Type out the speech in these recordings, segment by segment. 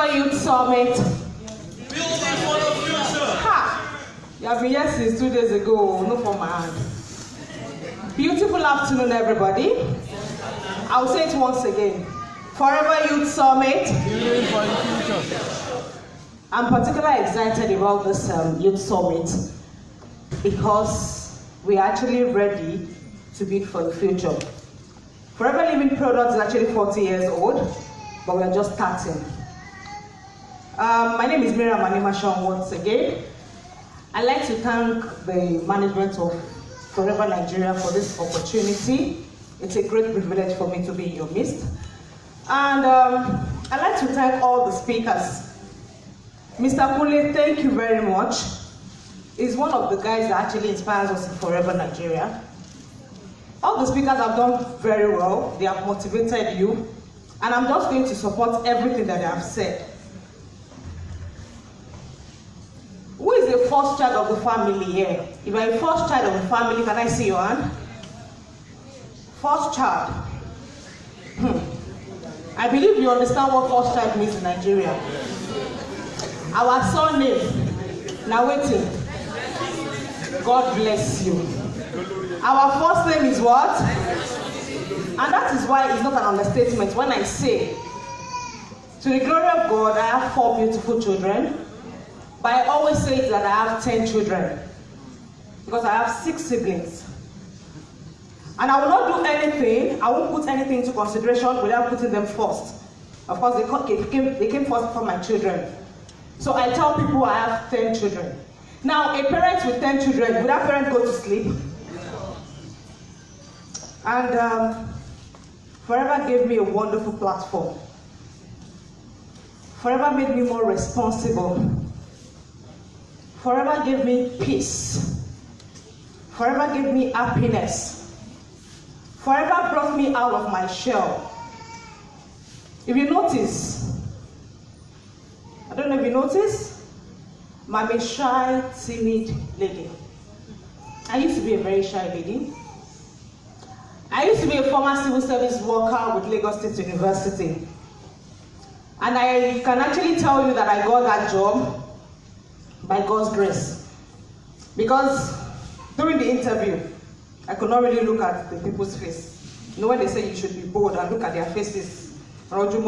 Forever Youth Summit. Building for the future. Ha! You have been here since 2 days ago, no for my hand. Beautiful afternoon, everybody. I'll say it once again. Forever Youth Summit. Building for the future. I'm particularly excited about this Youth Summit because we're actually ready to build for the future. Forever Living Products is actually 40 years old, but we're just starting. My name is Mariam once again. I'd like to thank the management of Forever Nigeria for this opportunity. It's a great privilege for me to be in your midst. And I'd like to thank all the speakers. Mr. Kule, thank you very much. He's one of the guys that actually inspires us in Forever Nigeria. All the speakers have done very well. They have motivated you. And I'm just going to support everything that they have said. Who is the first child of the family here? If you're a first child of the family, can I see your hand? First child. I believe you understand what first child means in Nigeria. Our son name, now waiting. God bless you. Our first name is what? And that is why it's not an understatement when I say, to the glory of God, I have 4 beautiful children. But I always say that I have 10 children. Because I have 6 siblings. And I will not do anything, I won't put anything into consideration without putting them first. Of course, they came first for my children. So I tell people I have 10 children. Now, a parent with 10 children, would that parent go to sleep? And Forever gave me a wonderful platform. Forever made me more responsible. Forever gave me peace. Forever gave me happiness. Forever brought me out of my shell. If you notice, I don't know if you notice, I'm a shy, timid lady. I used to be a very shy lady. I used to be a former civil service worker with Lagos State University. And I can actually tell you that I got that job by God's grace. Because during the interview, I could not really look at the people's face. You know when they say you should be bold and look at their faces, I could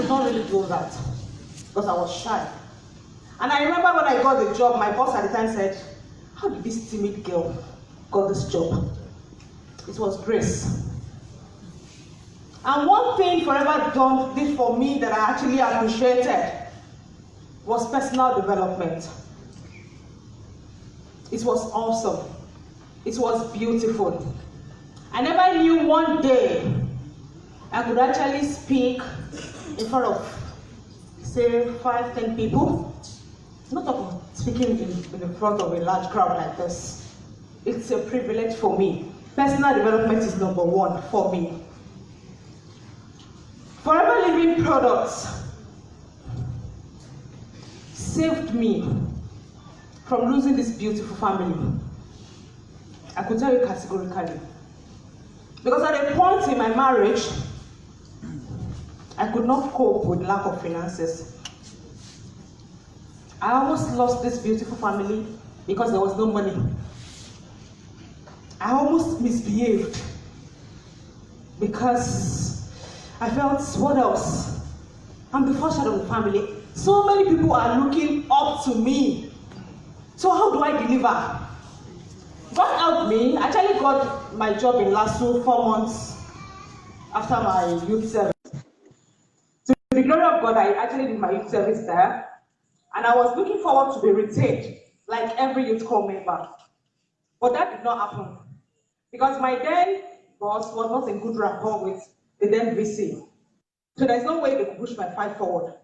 not really do that because I was shy. And I remember when I got the job, my boss at the time said, how did this timid girl got this job? It was grace. And one thing Forever did for me that I actually appreciated was personal development. It was awesome. It was beautiful. I never knew one day I could actually speak in front of, say, 5, 10 people. Not about speaking in front of a large crowd like this. It's a privilege for me. Personal development is number 1 for me. Forever Living Products saved me from losing this beautiful family. I could tell you categorically. Because at a point in my marriage, I could not cope with lack of finances. I almost lost this beautiful family because there was no money. I almost misbehaved because I felt, what else? I'm the first child of the family. So many people are looking up to me. So how do I deliver? God helped me. I actually got my job in LASU 4 months after my youth service. To the glory of God, I actually did my youth service there. And I was looking forward to be retained, like every youth corps member. But that did not happen. Because my then boss was not in good rapport with the then VC. So there's no way they could push my fight forward.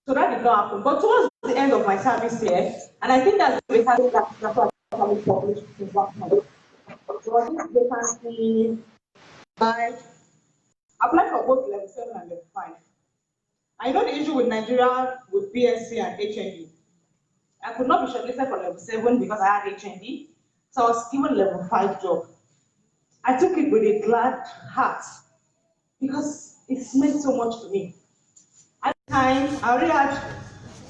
So that did not happen. But towards the end of my service here, and I think that's the vacancy that's what I'm published since last month. So was this vacancy, I applied for both level 7 and level 5. I know the issue with Nigeria with BSc and HND. I could not be shortlisted for level 7 because I had HND, so I was given level 5 job. I took it with a glad heart because it's meant so much to me. At the time, I already had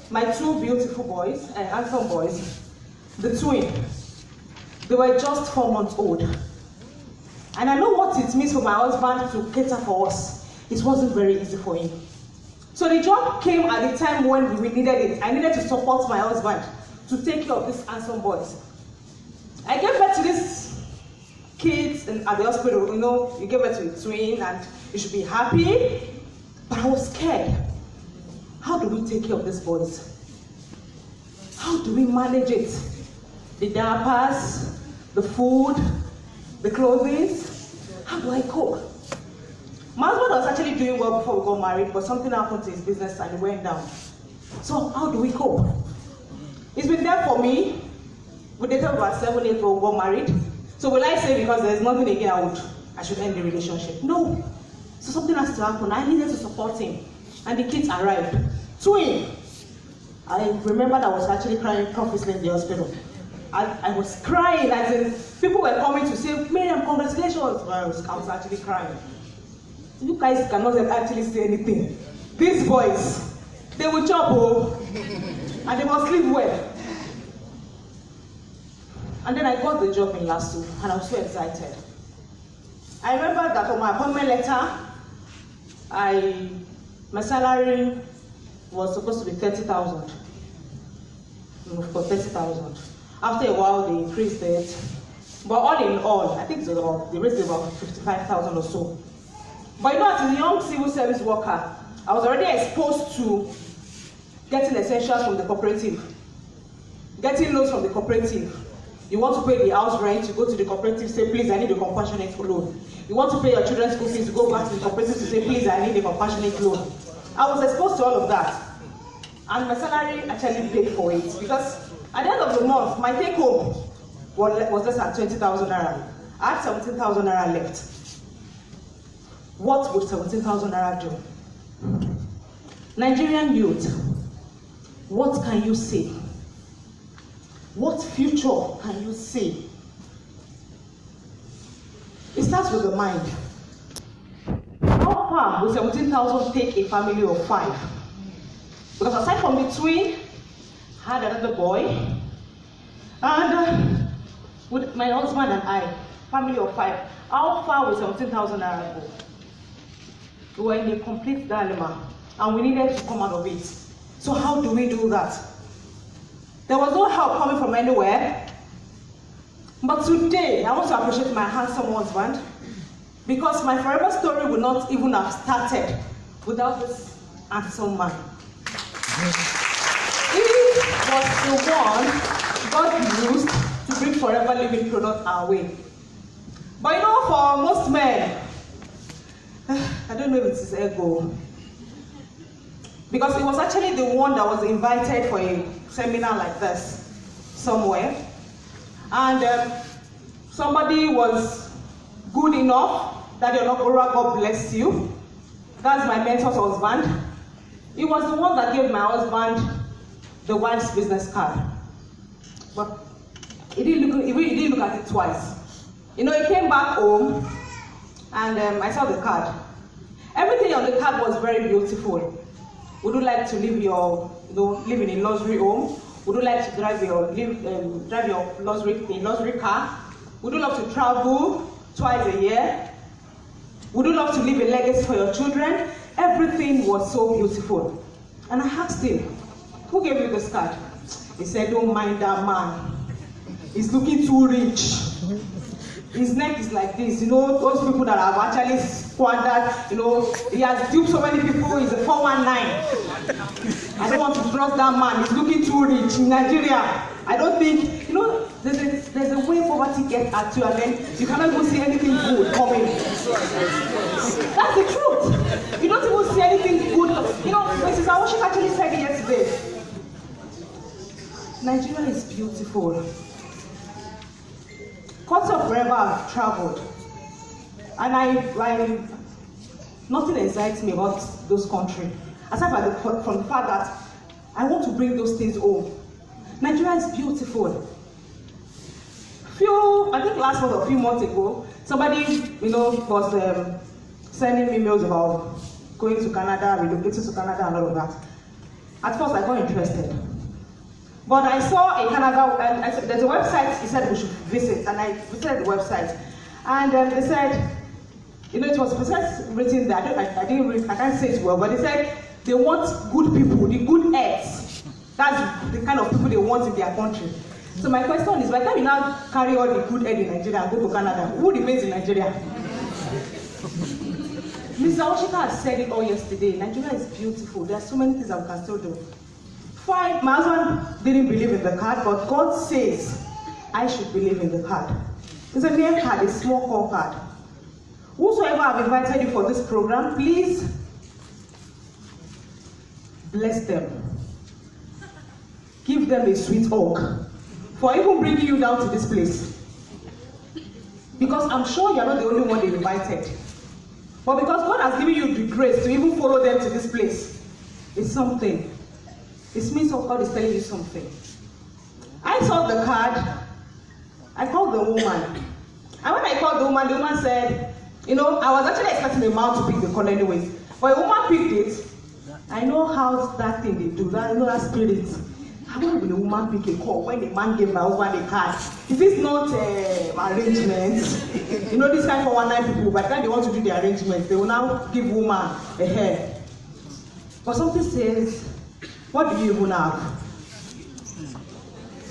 my two beautiful boys, handsome boys, the twin. They were just 4 months old. And I know what it means for my husband to cater for us. It wasn't very easy for him. So the job came at the time when we needed it. I needed to support my husband to take care of these handsome boys. I gave birth to these kids at the hospital. You know, you give birth to a twin and you should be happy. But I was scared. How do we take care of these boys? How do we manage it? The diapers, the food, the clothing. How do I cope? My husband was actually doing well before we got married, but something happened to his business and it went down. So how do we cope? It's been there for me. We dated about 7 years before we got married. So will I say because there's nothing again I should end the relationship? No. So something has to happen. I needed to support him. And the kids arrived. Twin. I remember I was actually crying profusely in the hospital. I was crying as in people were coming to say, Mariam, congratulations. Well, I was actually crying. You guys cannot actually say anything. These boys, they will chop and they must live well. And then I got the job in Lasso and I was so excited. I remember that on my appointment letter, my salary was supposed to be 30,000. For 30,000. After a while, they increased it. But all in all, I think they raised it about 55,000 or so. But you know, as a young civil service worker, I was already exposed to getting essentials from the cooperative, getting loans from the cooperative. You want to pay the house rent, you go to the cooperative, say, please, I need a compassionate loan. You want to pay your children's school fees, you go back to the cooperative to say, please, I need a compassionate loan. I was exposed to all of that. And my salary actually paid for it. Because at the end of the month, my take home was less than 20,000 naira. I had 17,000 naira left. What would 17,000 naira do? Nigerian youth, what can you say? What future can you see? It starts with the mind. How far will 17,000 take a family of 5? Because aside from the twin, I had another boy, and with my husband and I, family of 5, how far will 17,000 naira go? We were in a complete dilemma, and we needed to come out of it. So how do we do that? There was no help coming from anywhere. But today, I want to appreciate my handsome husband, because my forever story would not even have started without this handsome man. He was the one God used to bring forever living product our way. But you know, for most men, I don't know if it's his ego, because it was actually the one that was invited for a seminar like this somewhere, and somebody was good enough that your Lord, God bless you. That's my mentor's husband. He was the one that gave my husband the wife's business card, but he didn't look at it twice. You know, he came back home, and I saw the card. Everything on the card was very beautiful. Would you like to live in a luxury home? Would you like to drive your luxury car? Would you love to travel twice a year? Would you love to leave a legacy for your children? Everything was so beautiful. And I asked him, who gave you this card? He said, don't mind that man. He's looking too rich. His neck is like this, you know, those people that have actually squandered, you know, he has duped so many people, he's a 419. I don't want to trust that man, he's looking too rich in Nigeria. I don't think, you know, there's a way poverty gets at you, and then you cannot even see anything good coming. That's the truth. You don't even see anything good. You know, Mrs. Awoshik actually said it yesterday. Nigeria is beautiful. Courts of forever I've traveled, and nothing excites me about those countries, aside from the fact that I want to bring those things home. Nigeria is beautiful. I think last month or a few months ago, somebody, you know, was sending emails about going to Canada, relocating to Canada and all of that. At first I got interested. But I saw a Canada, there's a website he said we should visit, and I visited the website. And they said, you know, it was written there, I didn't read, I can't say it well, but they said they want good people, the good eggs. That's the kind of people they want in their country. So my question is, by the time you now carry all the good egg in Nigeria and go to Canada, who remains in Nigeria? Mr. Oshika has said it all yesterday. Nigeria is beautiful. There are so many things that we can still do. Fine, my husband didn't believe in the card, but God says I should believe in the card. It's a mere card, a small call card. Whosoever have invited you for this program, please bless them. Give them a sweet hug for even bringing you down to this place. Because I'm sure you're not the only one they invited. But because God has given you the grace to even follow them to this place, it's something. It means God is telling you something. I saw the card. I called the woman. And when I called the woman said, you know, I was actually expecting the man to pick the call anyways. But the woman picked it. I know how that thing they do. I know that spirit. How will the woman pick a call when the man gave my husband a card? Is this not arrangement? You know, this kind of 419 people, by the time they want to do the arrangement, they will now give woman a hair. But something says, what do you even have?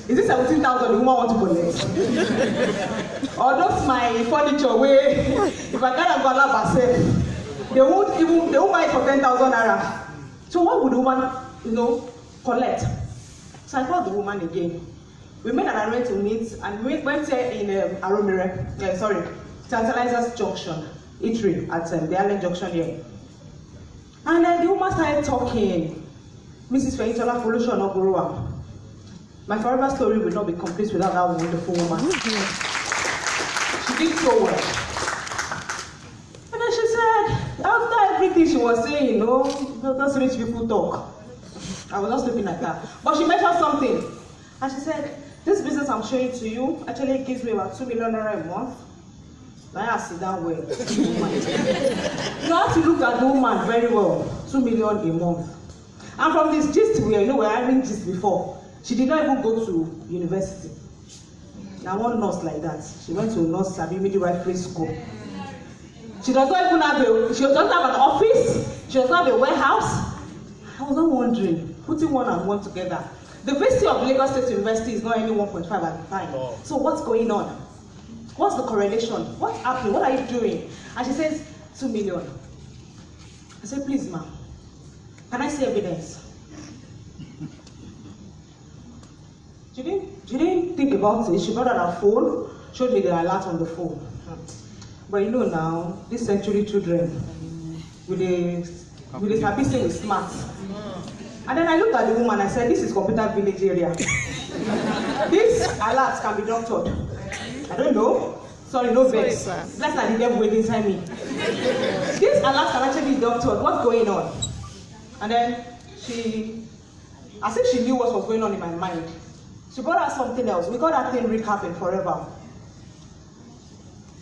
Is this 17,000 the woman want to collect? Or those my furniture where if I can't go allow myself, they won't buy it for 10,000 naira. So what would the woman, you know, collect? So I called the woman again. We made an arrangement to meet, and we went there in Tantalizer's Junction, Eatery at the Island Junction here. And then the woman started talking. Mrs. Feintola Folosho Nogurua. My forever story will not be complete without that wonderful woman. She did so well. And then she said, after everything she was saying, you know, those rich people talk. I was just looking at her. But she mentioned something. And she said, this business I'm showing to you actually gives me about 2 million naira a month. Now I sit down well. You have to look at the woman very well. 2 million a month. And from this gist we we're having gist before. She did not even go to university. Now one nurse like that. She went to nurse Sabi midwifery school. She does not even have an office. She does not have a warehouse. I was not wondering, putting one and one together. The VC of Lagos State University is not any 1.5 at the time. Oh. So what's going on? What's the correlation? What's happening? What are you doing? And she says, 2 million. I said, please, ma'am, can I see evidence? She didn't think about it. She got on her phone, showed me the alert on the phone. But you know now, this century children, with the happy say with smart. And then I looked at the woman, I said, this is computer village area. This alert can be doctored. I don't know. Sorry, no vex. That's not the devil waiting inside me. This alert can actually be doctored. What's going on? And then as if she knew what was going on in my mind. She brought out something else. We got that thing recapping forever.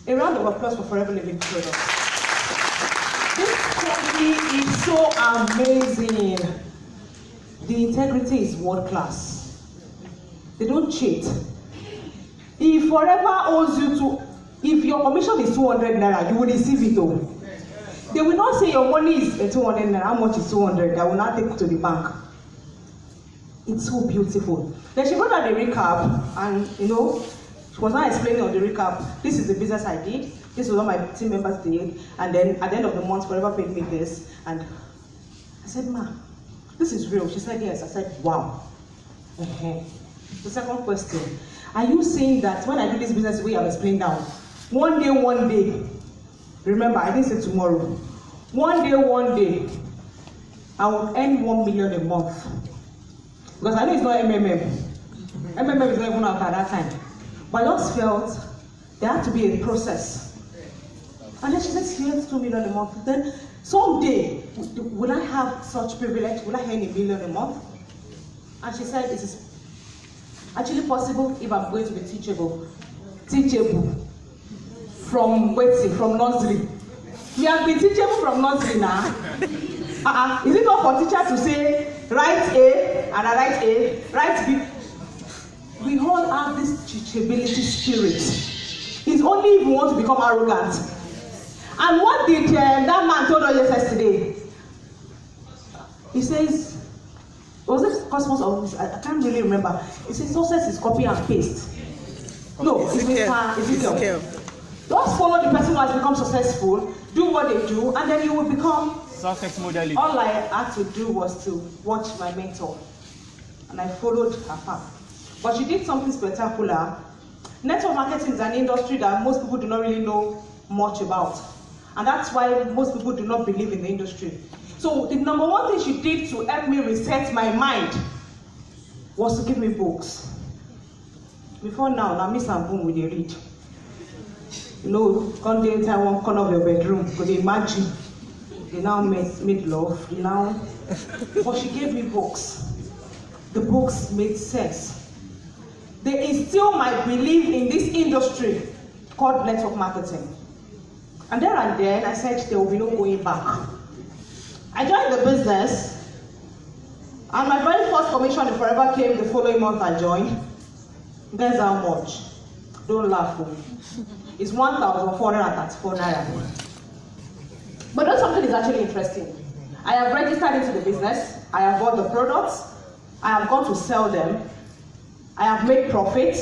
A round of applause for Forever Living Products. This company is so amazing. The integrity is world class. They don't cheat. If Forever owes you if your commission is 200 naira, you will receive it though. They will not say your money is 200 naira, how much is 200? They will not take it to the bank. It's so beautiful. Then she brought out the recap, and you know, she was not explaining on the recap, this is the business I did, this is what my team members did, and then at the end of the month, Forever paid me this. And I said, ma, this is real. She said, yes. I said, wow. The second question, are you saying that when I do this business the way I'm explaining now, one day, remember, I didn't say tomorrow, one day, I will earn 1 million a month. Because I know it's not MMM. MMM is not even out at that time. But I just felt there had to be a process. And then she said, she earns 2 million a month. Then someday, will I have such privilege? Will I earn 1 million a month? And she said, it is actually possible if I'm going to be teachable. Teachable. From waiting, from nursery. We have been teachable from nursery now. Is it not for teacher to say, write A, and I write A, write B? We all have this teachability spirit. It's only if we want to become arrogant. And what did that man told us yesterday? He says, was it Cosmos or I can't really remember. He says success is copy and paste. No, it's Ezekiel. Just follow the person who has become successful, do what they do, and then you will become success modeling. All I had to do was to watch my mentor, and I followed her path. But she did something spectacular. Network marketing is an industry that most people do not really know much about, and that's why most people do not believe in the industry. So the number one thing she did to help me reset my mind was to give me books. Before now Miss and Boom will read. You know, come the entire one corner of your bedroom, because they imagine. They now made love, but she gave me books. The books made sense. They instill my belief in this industry called network marketing. And then I said there will be no going back. I joined the business, and my very first commission in Forever came the following month I joined. Guess how much? Don't laugh. It's 1,434 naira. But then something is actually interesting. I have registered into the business, I have bought the products, I have gone to sell them, I have made profit,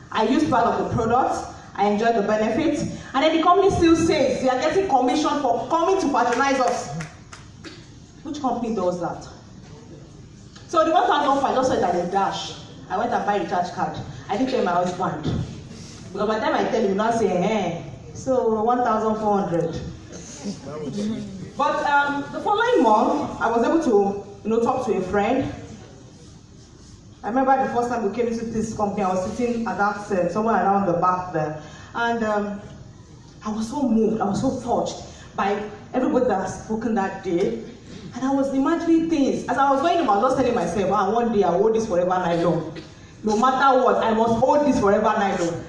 I use part of the products, I enjoy the benefits, and then the company still says they are getting commission for coming to patronize us. Which company does that? So the 1,000 I just said that in dash. I went and buy a recharge card. I didn't tell my husband. Because by the time I tell him, now say, hey, so 1,400. But the following month, I was able to, talk to a friend. I remember the first time we came into this company, I was sitting at that somewhere around the back there, and I was so moved, I was so touched by everybody that has spoken that day, and I was imagining things. As I was going, I was just telling myself, one day I will hold this forever night long. No matter what, I must hold this forever night long.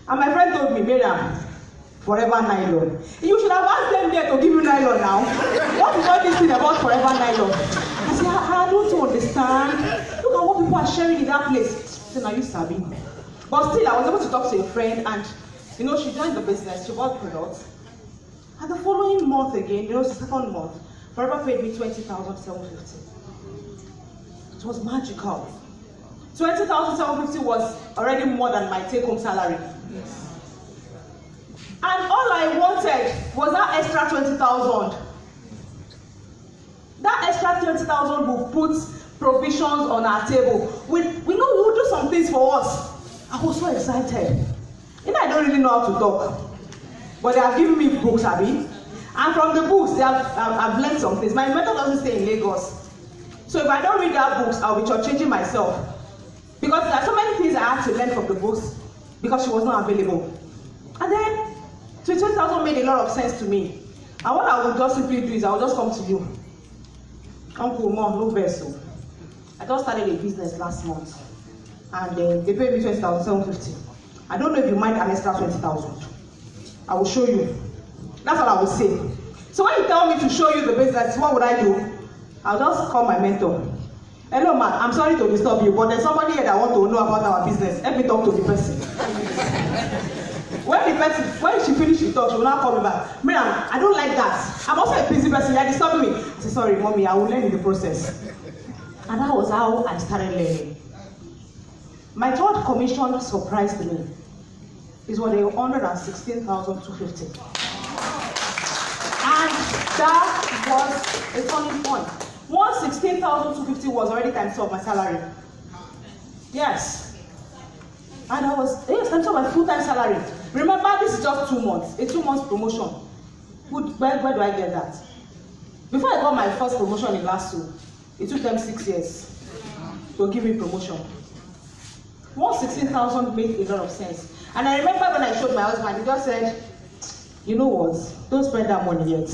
And my friend told me, Mariam, forever nylon. You should have asked them there to give you nylon now. What is all this thing about forever nylon? I said, I don't understand. Look at what people are sharing in that place. So now you sabi. But still, I was able to talk to a friend, and she joined the business, she bought products. And the following month again, the second month, Forever paid me 20,750. It was magical. 20,750 was already more than my take-home salary. Yes. And all I wanted was that extra 20,000. That extra 20,000 will put provisions on our table. We know we will do some things for us. I was so excited. I don't really know how to talk, but they have given me books, Abby. And from the books, I've learned some things. My mentor doesn't stay in Lagos, so if I don't read that books, I'll be changing myself. Because there are so many things I had to learn from the books because she was not available. And then 20,000 made a lot of sense to me. And what I would just simply do is I would just come to you. Uncle, Mom, no vessel. I just started a business last month, and they paid me 20,750. I don't know if you mind an extra 20,000. I will show you. That's what I will say. So when you tell me to show you the business, what would I do? I'll just call my mentor. Hello, man. I'm sorry to disturb you, but there's somebody here that wants to know about our business. Let me talk to the person. When she finishes with talk, she will now call me back. Mariam, I don't like that. I'm also a busy person. You're disturbing me. I said, sorry, mommy, I will learn in the process. And that was how I started learning. My third commission surprised me. It was 116,250. And that was a turning point. 116,250 was already times 2 of my salary. Yes. And I was, times 2 of my full-time salary. Remember, this is just 2 months, a 2 months promotion. Where do I get that? Before I got my first promotion in LASU, it took them 6 years to give me promotion. 116,000 made a lot of sense. And I remember when I showed my husband, he just said, you know what, don't spend that money yet.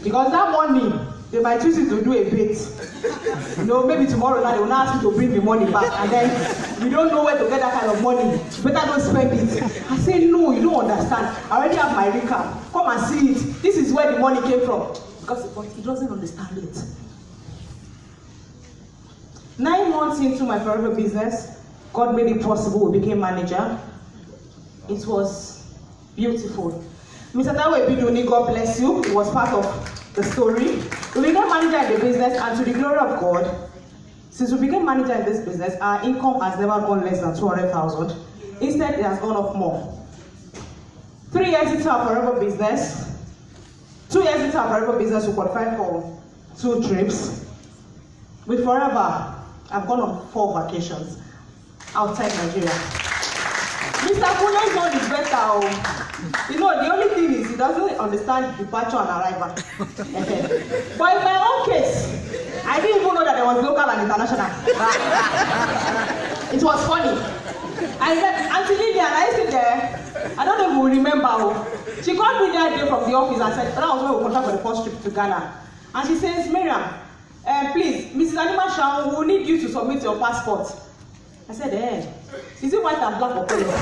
Because that money, they might choose you to do a bit. Maybe tomorrow night they will now ask you to bring the money back, and then you don't know where to get that kind of money. Better don't spend it. I say, no, you don't understand. I already have my recap. come and see it. This is where the money came from. Because he doesn't understand it. 9 months into my forever business, God made it possible. We became manager. It was beautiful. Mr. Tawe Biduni, God bless you. He was part of the story. We became manager in the business, and to the glory of God, since we became manager in this business, our income has never gone less than 200,000. Instead, it has gone up more. 3 years into our forever business, 2 years into our forever business, we qualified for 2 trips. With forever, I've gone on 4 vacations outside Nigeria. Mr. Kuno's one is better. You know, the only thing is he doesn't understand departure and arrival. But in my own case, I didn't even know that there was local and international. It was funny. I met Auntie Lydia and I sit there. I don't know if you remember. She called me that day from the office and said, that was when we contract for the first trip to Ghana. And she says, Mariam, please, Mrs. Anima Shaw, we need you to submit your passport. I said, is it white and black or color?